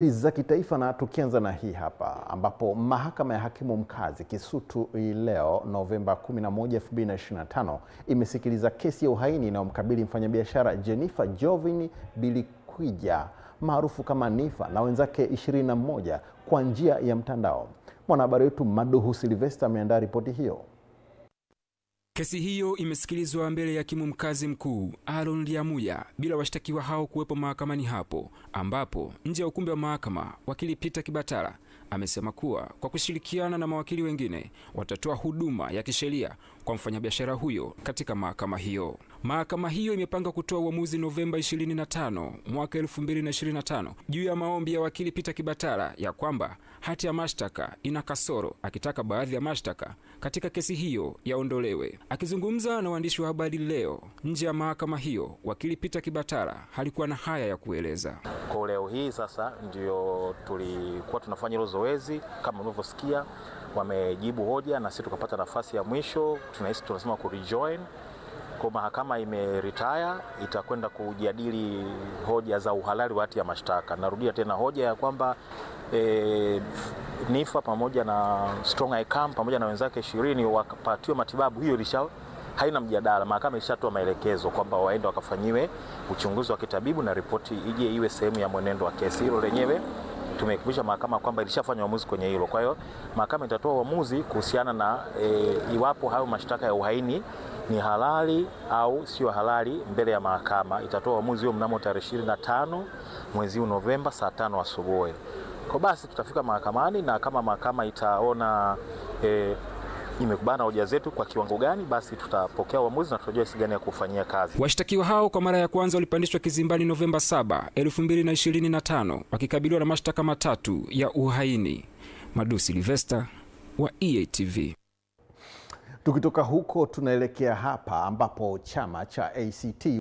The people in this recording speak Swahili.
Za kitaifa, na tukianza na hii hapa ambapo mahakama ya hakimu mkazi Kisutu leo Novemba 11, 2025 imesikiliza kesi ya uhaini inayomkabili mfanyabiashara Jennifer Jovin Bilikwija maarufu kama Nifa na wenzake 21 kwa njia ya mtandao. Mwanahabari wetu Maduhu Sylvester ameandaa ripoti hiyo. Kesi hiyo imesikilizwa mbele ya hakimu mkazi mkuu Aaron Lyamuya bila washtakiwa hao kuwepo mahakamani hapo, ambapo nje ya ukumbi wa mahakama wakili Peter Kibatala amesema kuwa kwa kushirikiana na mawakili wengine watatoa huduma ya kisheria kwa mfanyabiashara huyo katika mahakama hiyo. Mahakama hiyo imepanga kutoa uamuzi Novemba 25 mwaka 2025 juu ya maombi ya wakili Peter Kibatala ya kwamba hati ya mashtaka ina kasoro, akitaka baadhi ya mashtaka katika kesi hiyo yaondolewe. Akizungumza na waandishi wa habari leo nje ya mahakama hiyo, wakili Peter Kibatala halikuwa na haya ya kueleza. Kwa leo hii sasa ndio tulikuwa tunafanya hilo zoezi, kama mnavyosikia wamejibu hoja na sisi tukapata nafasi ya mwisho, tunasema ku rejoin. Kwa mahakama imeretire, itakwenda kujadili hoja za uhalali wa hati ya mashtaka. Narudia tena hoja ya kwamba Nifa pamoja na Strong ICAM pamoja na wenzake 20 wakapatiwe matibabu, hiyo haina mjadala. Mahakama ishatoa maelekezo kwamba waende wakafanyiwe uchunguzi wa kitabibu na ripoti ije iwe sehemu ya mwenendo wa kesi. Hilo lenyewe tumekumbusha mahakama kwamba ilishafanya uamuzi kwenye hilo. Kwa hiyo mahakama itatoa uamuzi kuhusiana na iwapo hayo mashtaka ya uhaini ni halali au sio halali mbele ya mahakama. Itatoa uamuzi huo mnamo tarehe 25 mwezi Novemba saa 5 asubuhi. Kwa basi tutafika mahakamani, na kama mahakama itaona imekubana hoja zetu kwa kiwango gani, basi tutapokea uamuzi na tutajua jinsi gani ya kufanyia kazi. Washtakiwa hao kwa mara ya kwanza walipandishwa kizimbani Novemba 7, 2025 wakikabiliwa na mashtaka matatu ya uhaini. Maduhu Sylvester wa EATV. Tukitoka huko tunaelekea hapa ambapo chama cha ACT